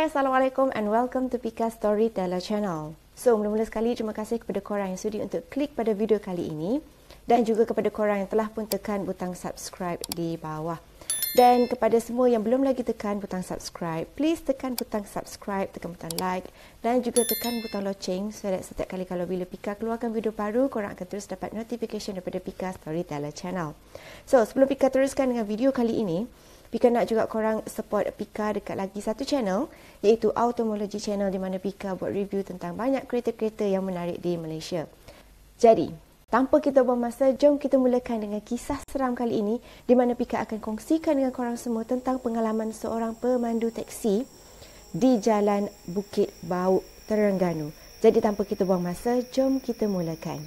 Assalamualaikum and welcome to Pika Storyteller Channel. So, mula-mula sekali terima kasih kepada korang yang sudi untuk klik pada video kali ini dan juga kepada korang yang telah pun tekan butang subscribe di bawah. Dan kepada semua yang belum lagi tekan butang subscribe, please tekan butang subscribe, tekan butang like dan juga tekan butang loceng so that setiap kali kalau bila Pika keluarkan video baru, korang akan terus dapat notification daripada Pika Storyteller Channel. So, sebelum Pika teruskan dengan video kali ini, Pika nak juga korang support Pika dekat lagi satu channel iaitu Automology Channel di mana Pika buat review tentang banyak kereta-kereta yang menarik di Malaysia. Jadi, tanpa kita buang masa, jom kita mulakan dengan kisah seram kali ini di mana Pika akan kongsikan dengan korang semua tentang pengalaman seorang pemandu teksi di Jalan Bukit Bauk, Terengganu. Jadi, tanpa kita buang masa, jom kita mulakan.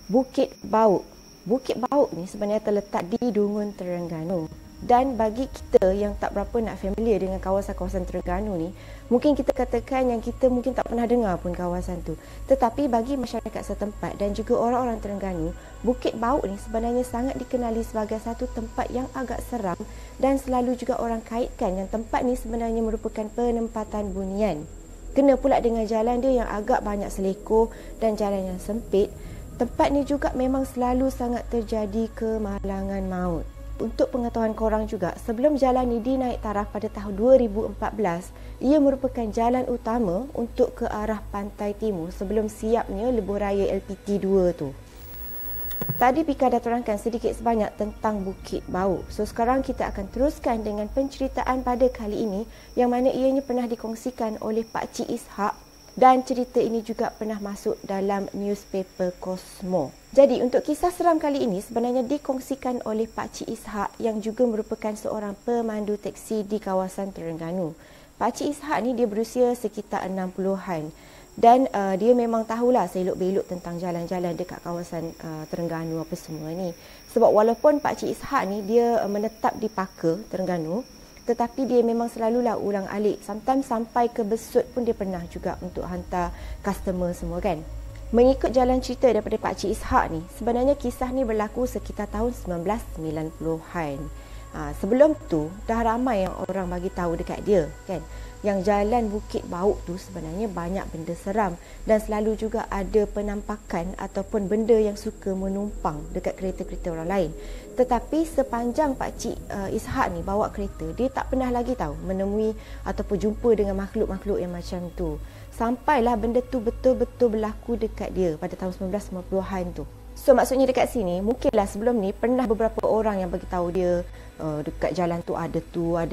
Bukit Bauk. Bukit Bauk ni sebenarnya terletak di Dungun, Terengganu. Dan bagi kita yang tak berapa nak familiar dengan kawasan-kawasan Terengganu ni, mungkin kita katakan yang kita mungkin tak pernah dengar pun kawasan tu. Tetapi bagi masyarakat setempat dan juga orang-orang Terengganu, Bukit Bauk ni sebenarnya sangat dikenali sebagai satu tempat yang agak seram dan selalu juga orang kaitkan yang tempat ni sebenarnya merupakan penempatan bunian. Kena pula dengan jalan dia yang agak banyak selekor dan jalan yang sempit, tempat ni juga memang selalu sangat terjadi kemalangan maut. Untuk pengetahuan korang juga, sebelum jalan ni dinaik taraf pada tahun 2014, ia merupakan jalan utama untuk ke arah pantai timur sebelum siapnya lebuh raya LPT 2 tu. Tadi Pika dah terangkan sedikit sebanyak tentang Bukit Bauk. So sekarang kita akan teruskan dengan penceritaan pada kali ini yang mana ianya pernah dikongsikan oleh Pak Cik Ishak. Dan cerita ini juga pernah masuk dalam newspaper Cosmo. Jadi untuk kisah seram kali ini sebenarnya dikongsikan oleh Pak Cik Ishak yang juga merupakan seorang pemandu teksi di kawasan Terengganu. Pak Cik Ishak ni dia berusia sekitar 60-an. Dan dia memang tahulah selok-belok tentang jalan-jalan dekat kawasan Terengganu apa semua ni. Sebab walaupun Pak Cik Ishak ni dia menetap di Paka, Terengganu, tetapi dia memang selalulah ulang alik. Sometimes sampai ke Besut pun dia pernah juga untuk hantar customer semua kan. Mengikut jalan cerita daripada Pak Cik Ishak ni, sebenarnya kisah ni berlaku sekitar tahun 1990-an. Sebelum tu, dah ramai yang orang bagi tahu dekat dia kan. Yang jalan Bukit Bauk tu sebenarnya banyak benda seram dan selalu juga ada penampakan ataupun benda yang suka menumpang dekat kereta-kereta orang lain. Tetapi sepanjang Pak Cik Ishak ni bawa kereta, dia tak pernah lagi tahu menemui ataupun jumpa dengan makhluk-makhluk yang macam tu. Sampailah benda tu betul-betul berlaku dekat dia pada tahun 1990-an tu. So maksudnya dekat sini, mungkinlah sebelum ni pernah beberapa orang yang bagi tahu dia dekat jalan tu ada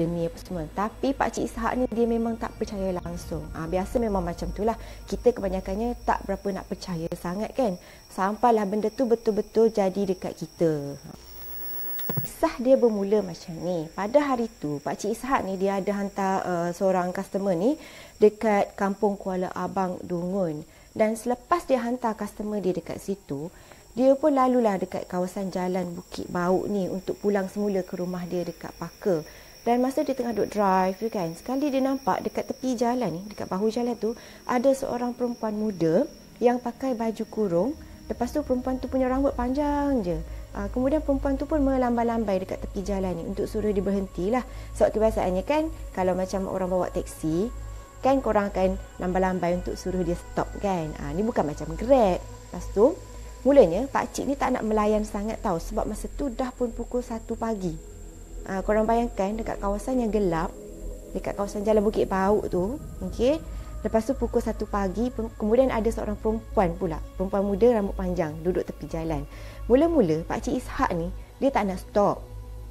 ni apa semua. Tapi Pak Cik Ishak ni dia memang tak percaya langsung. Biasa memang macam tu lah. Kita kebanyakannya tak berapa nak percaya sangat kan. Sampailah benda tu betul-betul jadi dekat kita. Kisah dia bermula macam ni. Pada hari tu, Pak Cik Ishak ni dia ada hantar seorang customer ni dekat Kampung Kuala Abang, Dungun. Dan selepas dia hantar customer dia dekat situ, dia pun lalulah dekat kawasan jalan Bukit Bauk ni untuk pulang semula ke rumah dia dekat Paka. Dan masa dia tengah duk drive tu kan, sekali dia nampak dekat tepi jalan ni, dekat bahu jalan tu, ada seorang perempuan muda yang pakai baju kurung. Lepas tu perempuan tu punya rambut panjang je. Kemudian perempuan tu pun melambai-lambai dekat tepi jalan ni untuk suruh dia berhenti lah. Sebab kebiasaannya kan, kalau macam orang bawa teksi, kan korang akan lambai-lambai untuk suruh dia stop kan. Ni bukan macam Grab. Lepas tu, mulanya Pak Cik ni tak nak melayan sangat tahu sebab masa tu dah pun pukul 1 pagi. Korang bayangkan dekat kawasan yang gelap, dekat kawasan Jalan Bukit Bauk tu, okey. Lepas tu pukul 1 pagi, kemudian ada seorang perempuan pula, perempuan muda rambut panjang duduk tepi jalan. Mula-mula Pak Cik Ishak ni dia tak nak stop.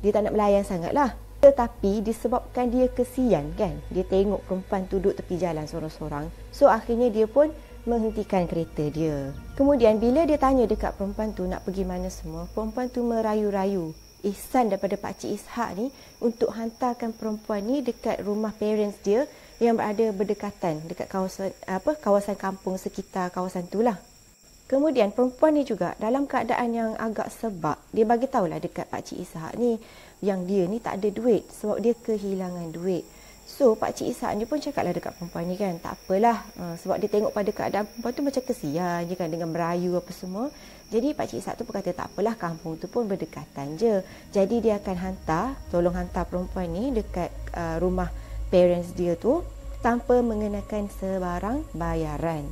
Dia tak nak melayan sangatlah. Tetapi disebabkan dia kesian kan, dia tengok perempuan tu duduk tepi jalan sorang-sorang. So akhirnya dia pun menghentikan kereta dia. Kemudian bila dia tanya dekat perempuan tu nak pergi mana semua, perempuan tu merayu-rayu ihsan daripada Pak Cik Ishak ni untuk hantarkan perempuan ni dekat rumah parents dia yang berada berdekatan dekat kawasan kampung sekitar kawasan tu lah. Kemudian perempuan ni juga dalam keadaan yang agak sebab, dia bagi tahulah dekat Pak Cik Ishak ni yang dia ni tak ada duit sebab dia kehilangan duit. So Pak Cik Ishak ni pun cakaplah dekat perempuan ni kan, tak apalah, sebab dia tengok pada keadaan perempuan tu macam kesian je kan dengan merayu apa semua. Jadi Pak Cik Ishak tu pun kata tak apalah, kampung tu pun berdekatan je. Jadi dia akan tolong hantar perempuan ni dekat rumah parents dia tu tanpa mengenakan sebarang bayaran.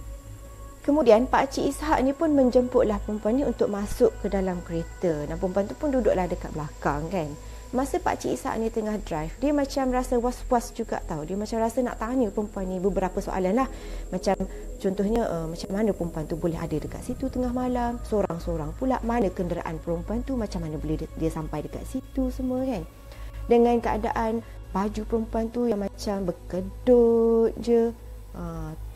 Kemudian Pak Cik Ishak ni pun menjemputlah perempuan ni untuk masuk ke dalam kereta. Dan perempuan tu pun duduklah dekat belakang kan. Masa Pak Cik Ishak ni tengah drive, dia macam rasa was-was juga tau. Dia macam rasa nak tanya perempuan ni beberapa soalan lah. Macam contohnya macam mana perempuan tu boleh ada dekat situ tengah malam, sorang-sorang pula, mana kenderaan perempuan tu, macam mana boleh dia sampai dekat situ semua kan. Dengan keadaan baju perempuan tu yang macam berkedut je.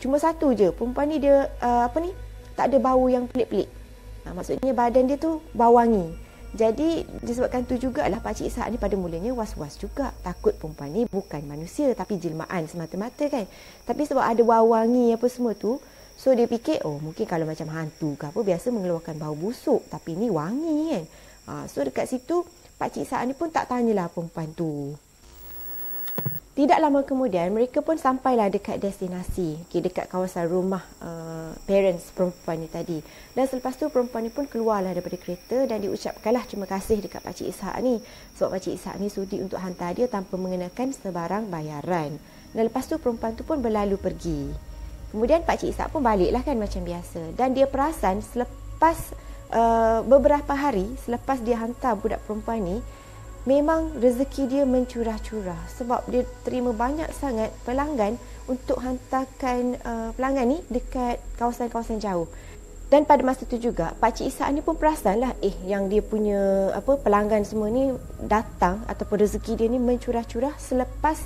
Cuma satu je, perempuan ni dia tak ada bau yang pelik-pelik. Maksudnya badan dia tu bau wangi. Jadi disebabkan tu jugalah Pak Cik Ishak ni pada mulanya was-was juga. Takut perempuan ni bukan manusia tapi jelmaan semata-mata kan. Tapi sebab ada bau wangi apa semua tu, so dia fikir mungkin kalau macam hantu ke apa biasa mengeluarkan bau busuk, tapi ni wangi kan. So dekat situ Pak Cik Ishak ni pun tak tanyalah perempuan tu. Tidak lama kemudian, mereka pun sampailah dekat destinasi, dekat kawasan rumah parents perempuan ni tadi. Dan selepas tu perempuan ni pun keluarlah daripada kereta dan diucapkanlah terima kasih dekat Pak Cik Ishak ni. Sebab Pak Cik Ishak ni sudi untuk hantar dia tanpa mengenakan sebarang bayaran. Dan lepas tu perempuan tu pun berlalu pergi. Kemudian Pak Cik Ishak pun baliklah kan macam biasa. Dan dia perasan selepas beberapa hari selepas dia hantar budak perempuan ni, memang rezeki dia mencurah-curah sebab dia terima banyak sangat pelanggan untuk hantarkan pelanggan ni dekat kawasan-kawasan jauh. Dan pada masa tu juga Pak Cik Ishak ni pun perasanlah yang dia punya pelanggan semua ni datang ataupun rezeki dia ni mencurah-curah selepas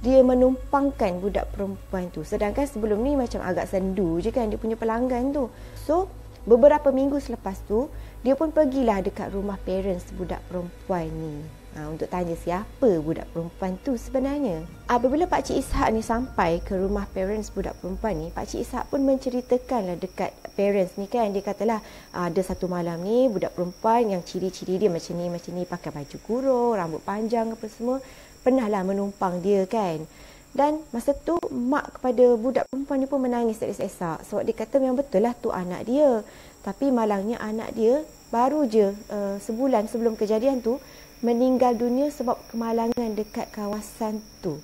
dia menumpangkan budak perempuan tu. Sedangkan sebelum ni macam agak sendu je kan dia punya pelanggan tu. So beberapa minggu selepas tu dia pun pergilah dekat rumah parents budak perempuan ni. Untuk tanya siapa budak perempuan tu sebenarnya. Apabila Pak Cik Ishak ni sampai ke rumah parents budak perempuan ni, Pak Cik Ishak pun menceritakanlah dekat parents ni kan. Dia katalah ada satu malam ni budak perempuan yang ciri-ciri dia macam ni, pakai baju kurung, rambut panjang apa semua, pernahlah menumpang dia kan. Dan masa tu mak kepada budak perempuan ni pun menangis sesak-sesak sebab dia kata memang betul lah tu anak dia. Tapi malangnya anak dia baru je sebulan sebelum kejadian tu meninggal dunia sebab kemalangan dekat kawasan tu.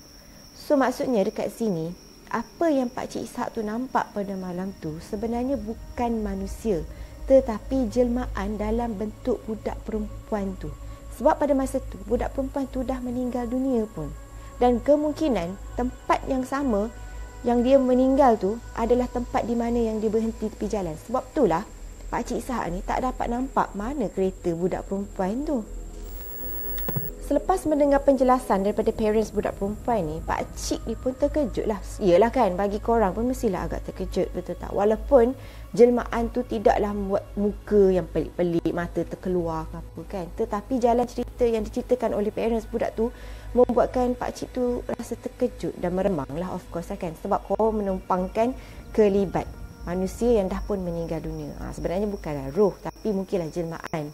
So maksudnya dekat sini, apa yang Pak Cik Ishak tu nampak pada malam tu sebenarnya bukan manusia, tetapi jelmaan dalam bentuk budak perempuan tu. Sebab pada masa tu budak perempuan tu dah meninggal dunia pun. Dan kemungkinan tempat yang sama yang dia meninggal tu adalah tempat di mana yang dia berhenti tepi jalan. Sebab itulah Pak Cik Ishak ni tak dapat nampak mana kereta budak perempuan tu. Selepas mendengar penjelasan daripada parents budak perempuan ni, Pak Cik ni pun terkejut lah. Yelah kan, bagi korang pun mestilah agak terkejut, betul tak? Walaupun jelmaan tu tidaklah membuat muka yang pelik-pelik, mata terkeluar ke apa kan. Tetapi jalan cerita yang diceritakan oleh parents budak tu membuatkan Pak Cik tu rasa terkejut dan meremang lah of course lah kan. Sebab kau menumpangkan kelibat manusia yang dah pun meninggal dunia. Sebenarnya bukanlah roh, tapi mungkinlah jelmaan.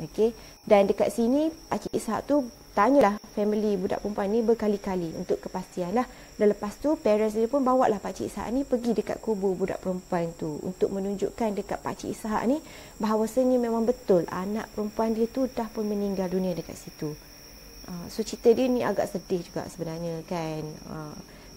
Okay. Dan dekat sini Pak Cik Ishak tu tanyalah family budak perempuan ni berkali-kali untuk kepastian lah. Dan lepas tu parents dia pun bawa lah Pak Cik Ishak ni pergi dekat kubur budak perempuan tu untuk menunjukkan dekat Pak Cik Ishak ni bahawasanya memang betul anak perempuan dia tu dah pun meninggal dunia dekat situ. So cerita dia ni agak sedih juga sebenarnya kan.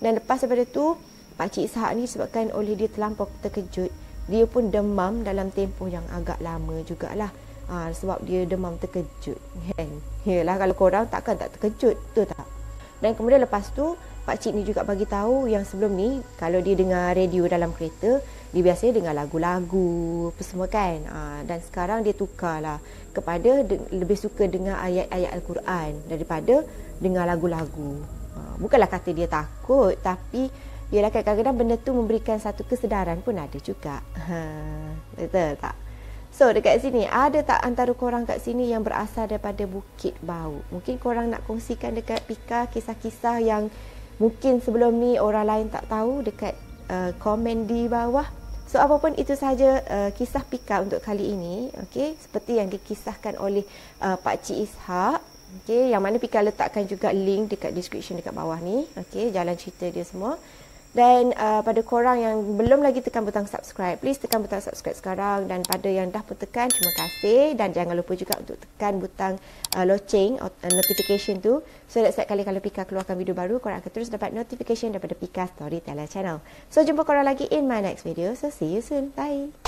Dan lepas daripada tu Pak Cik Ishak ni sebabkan oleh dia terlampau terkejut, dia pun demam dalam tempoh yang agak lama jugalah. Sebab dia demam terkejut kan. Yalah kalau korang takkan tak terkejut, betul tak? Dan kemudian lepas tu Pak Cik ni juga bagi tahu yang sebelum ni kalau dia dengar radio dalam kereta, dia biasanya dengar lagu-lagu apa semua kan. Dan sekarang dia tukarlah kepada lebih suka dengar ayat-ayat Al-Quran daripada dengar lagu-lagu. Bukanlah kata dia takut, tapi ialah kadang-kadang benda tu memberikan satu kesedaran pun ada juga. Betul tak? So dekat sini, ada tak antara korang kat sini yang berasal daripada Bukit Bau? Mungkin korang nak kongsikan dekat Pika kisah-kisah yang mungkin sebelum ni orang lain tak tahu dekat komen di bawah. So apapun itu sahaja kisah Pika untuk kali ini. Okay, seperti yang dikisahkan oleh Pak Cik Ishak. Okay, yang mana Pika letakkan juga link dekat description dekat bawah ni. Okay, jalan cerita dia semua. Dan pada korang yang belum lagi tekan butang subscribe, please tekan butang subscribe sekarang. Dan pada yang dah pun tekan, terima kasih. Dan jangan lupa juga untuk tekan butang loceng, notification tu. So that setiap kali kalau Pika keluarkan video baru, korang akan terus dapat notification daripada Pika Storyteller Channel. So jumpa korang lagi in my next video. So see you soon. Bye.